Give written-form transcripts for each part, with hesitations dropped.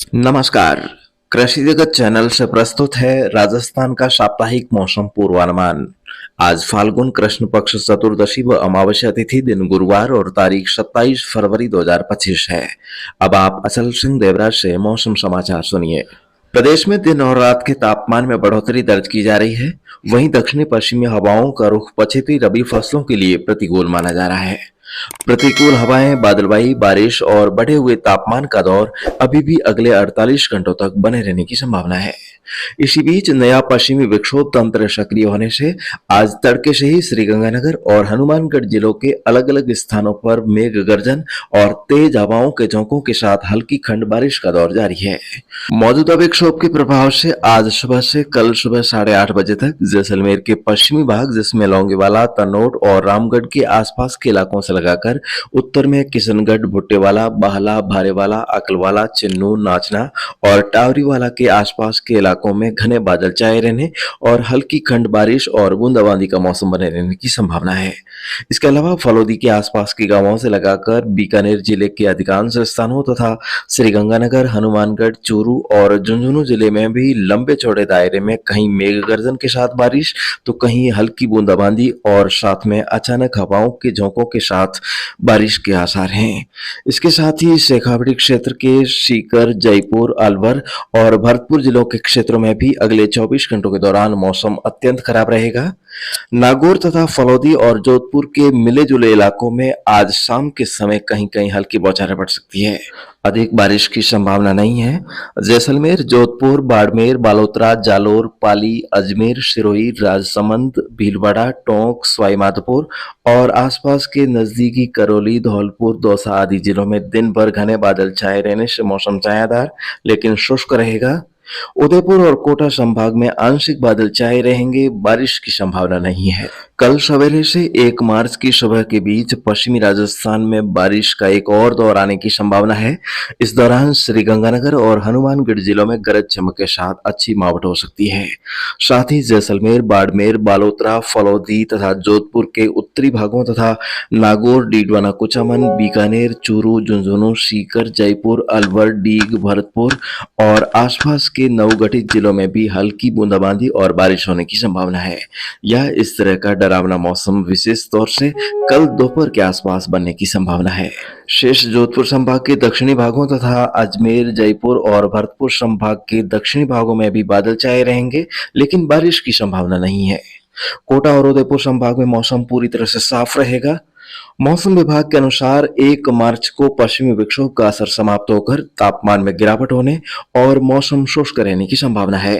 नमस्कार। कृषि जगत चैनल से प्रस्तुत है राजस्थान का साप्ताहिक मौसम पूर्वानुमान। आज फाल्गुन कृष्ण पक्ष चतुर्दशी व अमावस्या तिथि दिन गुरुवार और तारीख 27 फरवरी 2025 है। अब आप अचल सिंह देवराज से मौसम समाचार सुनिए। प्रदेश में दिन और रात के तापमान में बढ़ोतरी दर्ज की जा रही है। वहीं दक्षिणी पश्चिमी हवाओं का रुख पछेती रबी फसलों के लिए प्रतिकूल माना जा रहा है। प्रतिकूल हवाएं, बादलवाई बारिश और बढ़े हुए तापमान का दौर अभी भी अगले 48 घंटों तक बने रहने की संभावना है। इसी बीच नया पश्चिमी विक्षोभ तंत्र सक्रिय होने से आज तड़के से ही श्रीगंगानगर और हनुमानगढ़ जिलों के अलग अलग स्थानों पर मेघ गर्जन और तेज हवाओं के झोंकों के साथ हल्की खंड बारिश का दौर जारी है। मौजूदा विक्षोभ के प्रभाव से आज सुबह से कल सुबह 8:30 बजे तक जैसलमेर के पश्चिमी भाग जिसमें लौंगेवाला, तनोट और रामगढ़ के आसपास के इलाकों से लगाकर उत्तर में किशनगढ़, भुट्टेवाला, बाहला, भारेवाला, अकलवाला, चिन्नू, नाचना और टावरीवाला के आसपास के इलाकों में घने बादल छाए रहने और हल्की खंड बारिश और बूंदाबांदी का मौसम बने रहने की संभावना है। इसके अलावा फलौदी के आसपास के गांवों से लगाकर बीकानेर जिले के अधिकांश स्थानों तथा श्रीगंगानगर, हनुमानगढ़, चूरू और झुंझुनू जिले में भी लंबे चौड़े दायरे में कहीं मेघ गर्जन के साथ बारिश तो कहीं हल्की बूंदाबांदी और साथ में अचानक हवाओं के झोंकों के साथ बारिश के आसार हैं। इसके साथ ही शेखावाटी क्षेत्र के सीकर, जयपुर, अलवर और भरतपुर जिलों के क्षेत्रों में भी अगले 24 घंटों के दौरान मौसम अत्यंत खराब रहेगा। नागौर तथा फलौदी और जोधपुर के मिले जुले इलाकों में आज शाम के समय कहीं कहीं हल्की बौछारें पड़ सकती है। अधिक बारिश की संभावना नहीं है। जैसलमेर, जोधपुर, बाड़मेर, बालोतरा, जालोर, पाली, अजमेर, सिरोही, राजसमंद, भीलवाड़ा, टोंक, सवाईमाधोपुर और आसपास के नजदीकी करौली, धौलपुर, दौसा आदि जिलों में दिन भर घने बादल छाए रहने से मौसम छायादार लेकिन शुष्क रहेगा। उदयपुर और कोटा संभाग में आंशिक बादल छाए रहेंगे, बारिश की संभावना नहीं है। कल सवेरे से 1 मार्च की सुबह के बीच पश्चिमी राजस्थान में बारिश का एक और दौर आने की संभावना है। इस दौरान श्रीगंगानगर और हनुमानगढ़ जिलों में गरज चमक के साथ अच्छी मावठ हो सकती है। साथ ही जैसलमेर, बाड़मेर, बालोतरा, फलौदी तथा जोधपुर के उत्तरी भागों तथा नागौर, डीडवाना, कुचामन, बीकानेर, चूरू, झुंझुनू, सीकर, जयपुर, अलवर, डीग, भरतपुर और आसपास के नवगठित जिलों में भी हल्की बूंदाबांदी और बारिश होने की संभावना है। यह इस तरह का डरावना मौसम विशेष तौर से कल दोपहर के आसपास बनने की संभावना है। शेष जोधपुर संभाग के दक्षिणी भागों तथा अजमेर, जयपुर और भरतपुर संभाग के दक्षिणी भागों में भी बादल छाए रहेंगे लेकिन बारिश की संभावना नहीं है। कोटा और उदयपुर संभाग में मौसम पूरी तरह से साफ रहेगा। मौसम विभाग के अनुसार 1 मार्च को पश्चिमी विक्षोभ का असर समाप्त होकर तापमान में गिरावट होने और मौसम शुष्क रहने की संभावना है।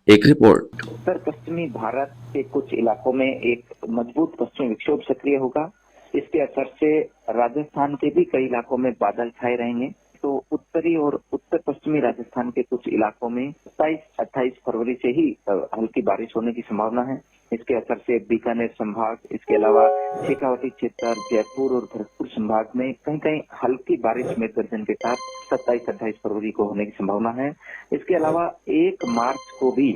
एक रिपोर्ट। उत्तर पश्चिमी भारत के कुछ इलाकों में एक मजबूत पश्चिमी विक्षोभ सक्रिय होगा। इसके असर से राजस्थान के भी कई इलाकों में बादल छाए रहेंगे। तो उत्तरी और उत्तर पश्चिमी राजस्थान के कुछ इलाकों में 27-28 फरवरी से ही हल्की बारिश होने की संभावना है। इसके असर से बीकानेर संभाग, इसके अलावा शेखावाटी क्षेत्र, जयपुर और भरतपुर संभाग में कहीं कहीं हल्की बारिश में गर्जन के साथ 27-28 फरवरी को होने की संभावना है। इसके अलावा 1 मार्च को भी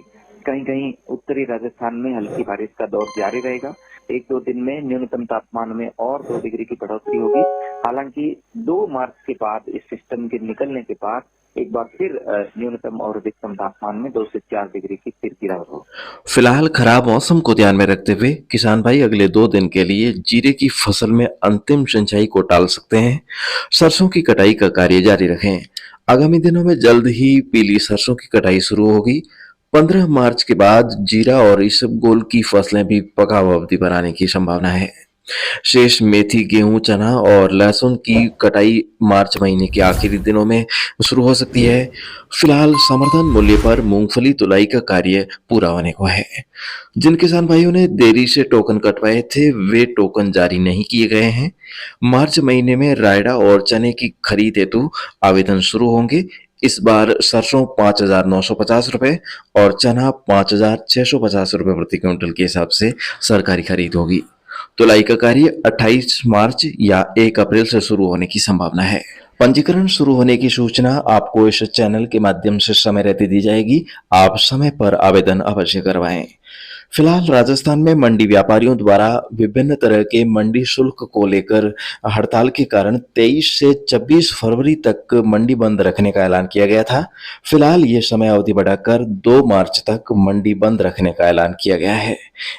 कहीं कहीं उत्तरी राजस्थान में हल्की बारिश का दौर जारी रहेगा। 1-2 दिन में न्यूनतम तापमान में और 2 डिग्री की बढ़ोतरी होगी। हालांकि 2 मार्च के बाद इस सिस्टम के निकलने के बाद एक बार फिर न्यूनतम और अधिकतम तापमान में 2 से 4 डिग्री की फिर गिरावट होगी। फिलहाल खराब मौसम को ध्यान में रखते हुए किसान भाई अगले 2 दिन के लिए जीरे की फसल में अंतिम सिंचाई को टाल सकते हैं। सरसों की कटाई का कार्य जारी रखें। आगामी दिनों में जल्द ही पीली सरसों की कटाई शुरू होगी। 15 मार्च के बाद जीरा और इसबगोल की फसलें भी पकाव अवधि पर आने की संभावना है। शेष मेथी, गेहूं, चना और लहसुन की कटाई मार्च महीने के आखिरी दिनों में शुरू हो सकती है। फिलहाल समर्थन मूल्य पर मूंगफली तुलाई का कार्य पूरा होने को है। जिन किसान भाइयों ने देरी से टोकन कटवाए थे वे टोकन जारी नहीं किए गए हैं। मार्च महीने में रायडा और चने की खरीद हेतु आवेदन शुरू होंगे। इस बार सरसों 5,950 रुपए और चना 5,650 रुपए प्रति क्विंटल के हिसाब से सरकारी खरीद होगी। तुलाई का कार्य 28 मार्च या 1 अप्रैल से शुरू होने की संभावना है। पंजीकरण शुरू होने की सूचना आपको इस चैनल के माध्यम से समय रहते दी जाएगी। आप समय पर आवेदन अवश्य करवाएं। फिलहाल राजस्थान में मंडी व्यापारियों द्वारा विभिन्न तरह के मंडी शुल्क को लेकर हड़ताल के कारण 23 से 26 फरवरी तक मंडी बंद रखने का ऐलान किया गया था। फिलहाल ये समय अवधि बढ़ाकर 2 मार्च तक मंडी बंद रखने का ऐलान किया गया है।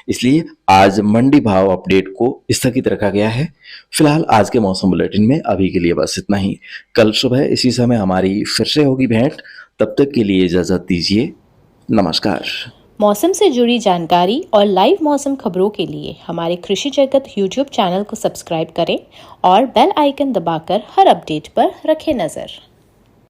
इसलिए आज मंडी भाव अपडेट को स्थगित रखा गया है। फिलहाल आज के मौसम बुलेटिन में अभी के लिए बस इतना ही। कल सुबह इसी समय हमारी फिर से होगी भेंट। तब तक के लिए इजाजत दीजिए। नमस्कार। मौसम से जुड़ी जानकारी और लाइव मौसम खबरों के लिए हमारे कृषि जगत YouTube चैनल को सब्सक्राइब करें और बेल आइकन दबाकर हर अपडेट पर रखें नज़र।